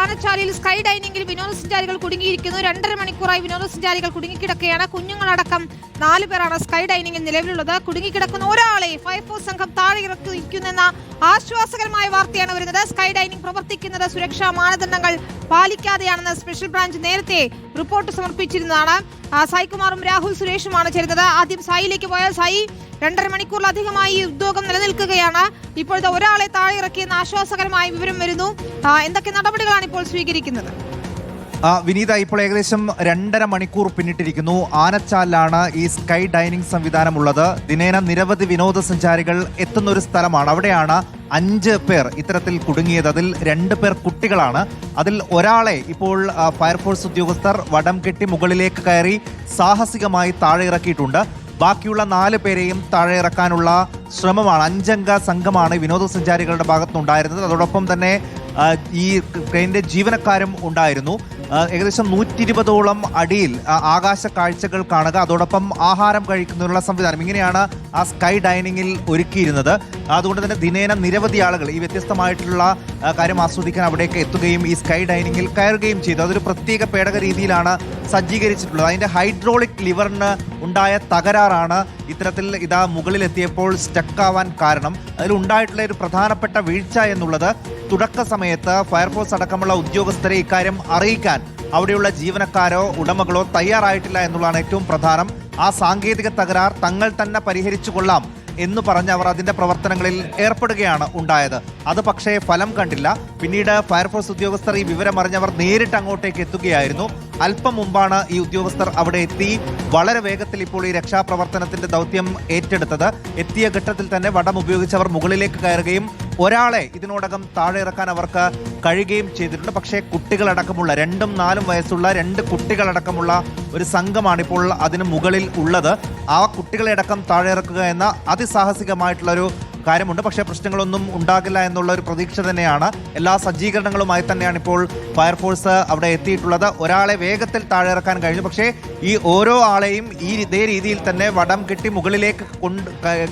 ആനച്ചാലിൽ sky ഡൈനിങ്ങിൽ വിനോദസഞ്ചാരികൾ കുടുങ്ങിയിരിക്കുന്നു. 2.5 മണിക്കൂറായി വിനോദസഞ്ചാരികൾ കുടുങ്ങിക്കിടക്കുകയാണ്. കുഞ്ഞുങ്ങളടക്കം 4 പേരാണ് സ്കൈ ഡൈനിങ്ങിൽ നിലവിലുള്ളത്. കുടുങ്ങിക്കിടക്കുന്ന ഒരാളെ ഫയർഫോഴ്സ് സംഘം താഴെ ഇറക്കിയിരിക്കുന്നെന്ന ആശ്വാസകരമായ വാർത്തയാണ് വരുന്നത്. സ്കൈ ഡൈനിങ് പ്രവർത്തിക്കുന്നത് സുരക്ഷാ മാനദണ്ഡങ്ങൾ പാലിക്കാതെയാണെന്ന് സ്പെഷ്യൽ ബ്രാഞ്ച് നേരത്തെ റിപ്പോർട്ട് സമർപ്പിച്ചിരുന്നതാണ്. സായികുമാറും രാഹുൽ സുരേഷുമാണ് ചേരുന്നത്. ആദ്യം സായിലേക്ക് പോയാൽ സായി, 2.5 മണിക്കൂറിലധികമായി ഉദ്യോഗം നിലനിൽക്കുകയാണ്. ഇപ്പോഴത്തെ ഒരാളെ താഴെ ഇറക്കിയെന്ന ആശ്വാസകരമായ വിവരം വരുന്നു. എന്തൊക്കെ നടപടികളാണ് ഇപ്പോൾ സ്വീകരിക്കുന്നത്? വിനീത, ഇപ്പോൾ ഏകദേശം 2.5 മണിക്കൂർ പിന്നിട്ടിരിക്കുന്നു. ആനച്ചാലിലാണ് ഈ സ്കൈ ഡൈനിങ് സംവിധാനം ഉള്ളത്. ദിനേന നിരവധി വിനോദസഞ്ചാരികൾ എത്തുന്ന ഒരു സ്ഥലമാണ്. അവിടെയാണ് 5 പേർ ഇത്തരത്തിൽ കുടുങ്ങിയത്. അതിൽ 2 പേർ കുട്ടികളാണ്. അതിൽ ഒരാളെ ഇപ്പോൾ ഫയർഫോഴ്സ് ഉദ്യോഗസ്ഥർ വടം കെട്ടി മുകളിലേക്ക് കയറി സാഹസികമായി താഴെ ഇറക്കിയിട്ടുണ്ട്. ബാക്കിയുള്ള 4 പേരെയും താഴെ ഇറക്കാനുള്ള ശ്രമമാണ്. 5 അംഗ സംഘമാണ് വിനോദസഞ്ചാരികളുടെ ഭാഗത്തുനിന്നുണ്ടായിരുന്നത്. അതോടൊപ്പം തന്നെ ഈ ട്രെയിനിന്റെ ജീവനക്കാരും ഉണ്ടായിരുന്നു. ഏകദേശം 120ഓളം അടിയിൽ ആകാശ കാഴ്ചകൾ കാണുക, അതോടൊപ്പം ആഹാരം കഴിക്കുന്നതിനുള്ള സംവിധാനം, ഇങ്ങനെയാണ് ആ സ്കൈ ഡൈനിങ്ങിൽ ഒരുക്കിയിരുന്നത്. അതുകൊണ്ട് തന്നെ ദിനേന നിരവധി ആളുകൾ ഈ വ്യത്യസ്തമായിട്ടുള്ള കാര്യം ആസ്വദിക്കാൻ അവിടേക്ക് എത്തുകയും ഈ സ്കൈ ഡൈനിങ്ങിൽ കയറുകയും ചെയ്തു. അതൊരു പ്രത്യേക പേടക രീതിയിലാണ് സജ്ജീകരിച്ചിട്ടുള്ളത്. അതിന്റെ ഹൈഡ്രോളിക് ലിവറിന് ഉണ്ടായ തകരാറാണ് ഇത്തരത്തിൽ ഇതാ മുകളിലെത്തിയപ്പോൾ സ്റ്റക്കാവാൻ കാരണം. അതിലുണ്ടായിട്ടുള്ള ഒരു പ്രധാനപ്പെട്ട വീഴ്ച എന്നുള്ളത് തുടക്ക സമയത്ത് ഫയർഫോഴ്സ് അടക്കമുള്ള ഉദ്യോഗസ്ഥരെ ഇക്കാര്യം അറിയിക്കാൻ അവിടെയുള്ള ജീവനക്കാരോ ഉടമകളോ തയ്യാറായിട്ടില്ല എന്നുള്ളതാണ് ഏറ്റവും പ്രധാനം. ആ സാങ്കേതിക തകരാർ തങ്ങൾ തന്നെ പരിഹരിച്ചു കൊള്ളാം എന്ന് പറഞ്ഞ് അവർ അതിന്റെ പ്രവർത്തനങ്ങളിൽ ഏർപ്പെടുകയാണ് ഉണ്ടായത്. അത് പക്ഷേ ഫലം കണ്ടില്ല. പിന്നീട് ഫയർഫോഴ്സ് ഉദ്യോഗസ്ഥർ ഈ വിവരം അറിഞ്ഞവർ നേരിട്ട് അങ്ങോട്ടേക്ക് എത്തുകയായിരുന്നു. അല്പം മുമ്പാണ് ഈ ഉദ്യോഗസ്ഥർ അവിടെ എത്തി വളരെ വേഗത്തിൽ ഇപ്പോൾ ഈ രക്ഷാപ്രവർത്തനത്തിന്റെ ദൗത്യം ഏറ്റെടുത്തത്. എത്തിയ ഘട്ടത്തിൽ തന്നെ വടം ഉപയോഗിച്ച് അവർ മുകളിലേക്ക് കയറുകയും ഒരാളെ ഇതിനോടകം താഴെ ഇറക്കാൻ അവർക്ക് കഴിയുകയും ചെയ്തിട്ടുണ്ട്. പക്ഷേ കുട്ടികളടക്കമുള്ള 2ഉം 4ഉം വയസ്സുള്ള 2 കുട്ടികളടക്കമുള്ള ഒരു സംഘമാണ് ഇപ്പോൾ അതിന് മുകളിൽ ഉള്ളത്. ആ കുട്ടികളെ അടക്കം താഴെ ഇറക്കുക എന്ന അതിസാഹസികമായിട്ടുള്ളൊരു കാര്യമുണ്ട്. പക്ഷേ പ്രശ്നങ്ങളൊന്നും ഉണ്ടാകില്ല എന്നുള്ള ഒരു പ്രതീക്ഷ തന്നെയാണ്. എല്ലാ സജ്ജീകരണങ്ങളുമായി തന്നെയാണ് ഇപ്പോൾ ഫയർഫോഴ്സ് അവിടെ എത്തിയിട്ടുള്ളത്. ഒരാളെ വേഗത്തിൽ താഴെ ഇറക്കാൻ കഴിഞ്ഞു. പക്ഷേ ഈ ഓരോ ആളെയും ഇതേ രീതിയിൽ തന്നെ വടം കെട്ടി മുകളിലേക്ക്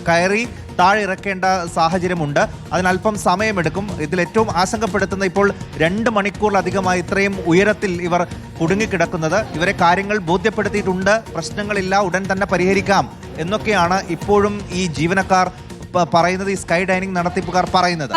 കയറി താഴെ ഇറക്കേണ്ട സാഹചര്യമുണ്ട്. അതിനല്പം സമയമെടുക്കും. ഇതിൽ ഏറ്റവും ആശങ്കപ്പെടുത്തുന്ന ഇപ്പോൾ 2 മണിക്കൂറിലധികമായി ഇത്രയും ഉയരത്തിൽ ഇവർ കുടുങ്ങിക്കിടക്കുന്നത്. ഇവരെ കാര്യങ്ങൾ ബോധ്യപ്പെടുത്തിയിട്ടുണ്ട്. പ്രശ്നങ്ങളില്ല, ഉടൻ തന്നെ പരിഹരിക്കാം എന്നൊക്കെയാണ് ഇപ്പോഴും ഈ ജീവനക്കാർ പറയുന്നത്, ഈ സ്കൈ ഡൈനിങ് നടത്തിപ്പുകാർ പറയുന്നത്.